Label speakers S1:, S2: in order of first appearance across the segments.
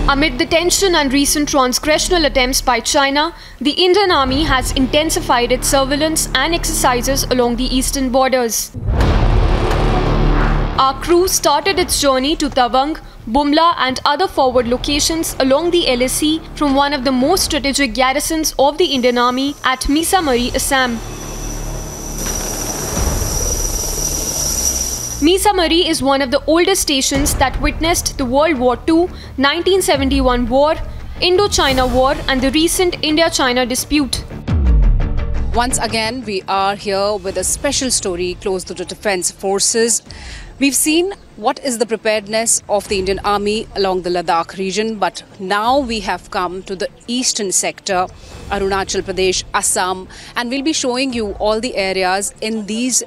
S1: Amid the tension and recent transgressional attempts by China, the Indian Army has intensified its surveillance and exercises along the eastern borders. Our crew started its journey to Tawang, Bumla and other forward locations along the LAC from one of the most strategic garrisons of the Indian Army at Misamari, Assam. Misamari is one of the oldest stations that witnessed the World War II, 1971 war, Indo-China war and the recent India-China dispute.
S2: Once again, we are here with a special story close to the defense forces. We've seen what is the preparedness of the Indian Army along the Ladakh region, but now we have come to the eastern sector, Arunachal Pradesh, Assam, and we'll be showing you all the areas in these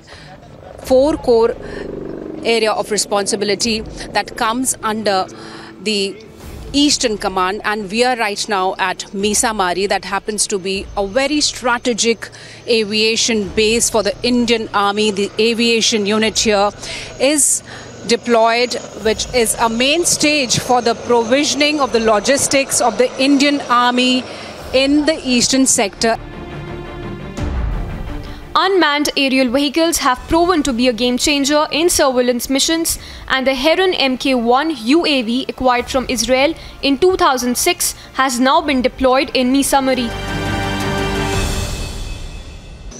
S2: 4 core area of responsibility that comes under the Eastern Command, and we are right now at Misamari. That happens to be a very strategic aviation base for the Indian Army. The aviation unit here is deployed, which is a main stage for the provisioning of the logistics of the Indian Army in the eastern sector.
S1: Unmanned aerial vehicles have proven to be a game changer in surveillance missions, and the Heron Mk1 UAV acquired from Israel in 2006 has now been deployed in Misamari.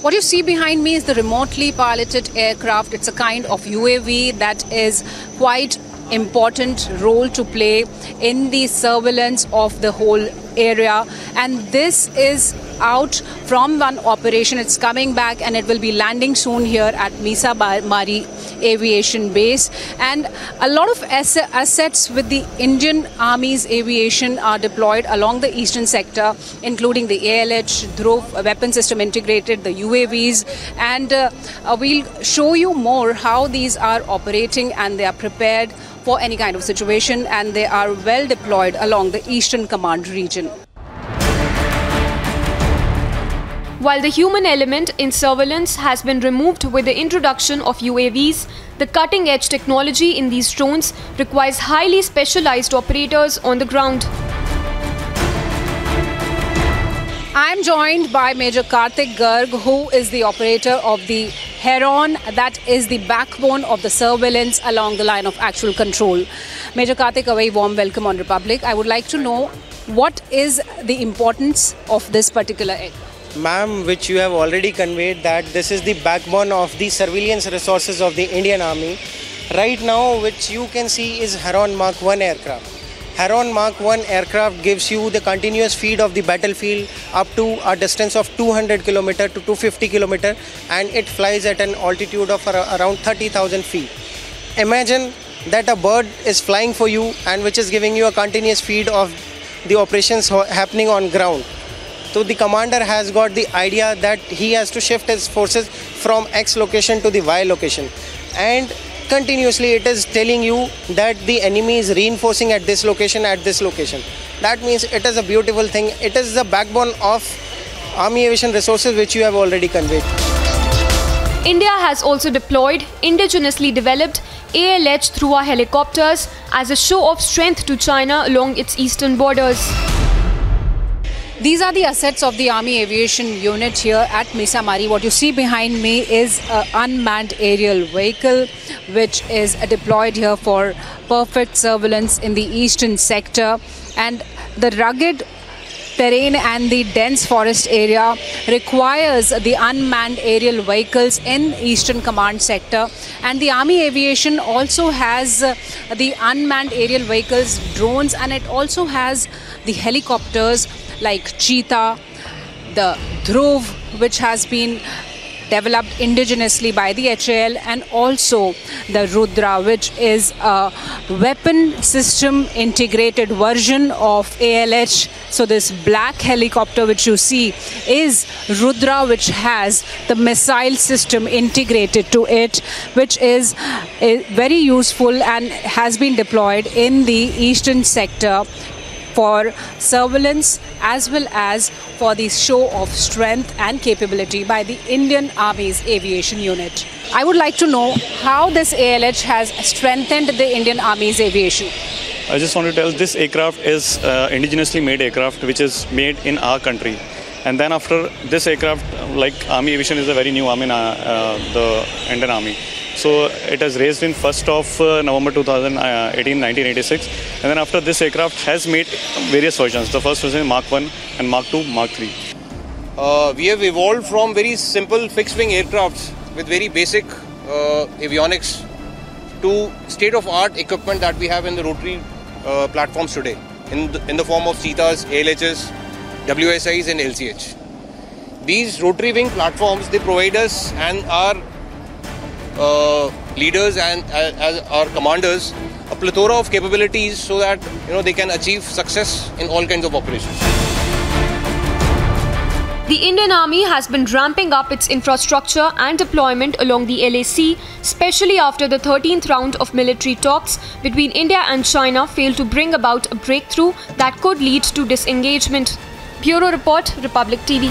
S2: What you see behind me is the remotely piloted aircraft. It's a kind of UAV that is quite important role to play in the surveillance of the whole area, and this is out from one operation. It's coming back and it will be landing soon here at Misamari Aviation Base, and a lot of assets with the Indian Army's aviation are deployed along the eastern sector, including the ALH, Dhruv, weapon system integrated, the UAVs, and we'll show you more how these are operating, and they are prepared for any kind of situation, and they are well deployed along the Eastern Command region.
S1: While the human element in surveillance has been removed with the introduction of UAVs, the cutting-edge technology in these drones requires highly specialized operators on the ground.
S2: I am joined by Major Karthik Garg, who is the operator of the Heron, that is the backbone of the surveillance along the line of actual control. Major Karthik, a very warm welcome on Republic. I would like to know what is the importance of this particular aircraft.
S3: Ma'am, which you have already conveyed that this is the backbone of the surveillance resources of the Indian Army. Right now, which you can see is Heron Mark 1 aircraft. Heron Mark 1 aircraft gives you the continuous feed of the battlefield up to a distance of 200 km to 250 km, and it flies at an altitude of around 30,000 feet. Imagine that a bird is flying for you and which is giving you a continuous feed of the operations happening on ground. So the commander has got the idea that he has to shift his forces from X location to the Y location, and continuously it is telling you that the enemy is reinforcing at this location, at this location. That means it is a beautiful thing. It is the backbone of Army aviation resources, which you have already conveyed.
S1: India has also deployed indigenously developed ALH Dhruva helicopters as a show of strength to China along its eastern borders.
S2: These are the assets of the Army Aviation Unit here at Misamari. What you see behind me is an unmanned aerial vehicle which is deployed here for perfect surveillance in the eastern sector, and the rugged terrain and the dense forest area requires the unmanned aerial vehicles in Eastern Command sector, and the Army Aviation also has the unmanned aerial vehicles, drones, and it also has the helicopters like Cheetah, the Dhruv, which has been developed indigenously by the HAL, and also the Rudra, which is a weapon system integrated version of ALH. So this black helicopter which you see is Rudra, which has the missile system integrated to it, which is very useful and has been deployed in the eastern sector for surveillance as well as for the show of strength and capability by the Indian Army's aviation unit. I would like to know how this ALH has strengthened the Indian Army's aviation.
S4: I just want to tell this aircraft is indigenously made aircraft which is made in our country. And then after this aircraft, like Army Aviation is a very new army in the Indian Army. So it has raised in 1st of November 1986. And then after this aircraft has made various versions. The first version is Mark 1 and Mark 2, Mark 3.
S5: We have evolved from very simple fixed-wing aircrafts with very basic avionics to state-of-art equipment that we have in the rotary platforms today in the form of Cheetahs, ALHs, WSIs and LCH. These rotary wing platforms, they provide us and our leaders and as our commanders a plethora of capabilities so that they can achieve success in all kinds of operations.
S1: The Indian Army has been ramping up its infrastructure and deployment along the LAC, especially after the 13th round of military talks between India and China failed to bring about a breakthrough that could lead to disengagement. Bureau Report, Republic TV.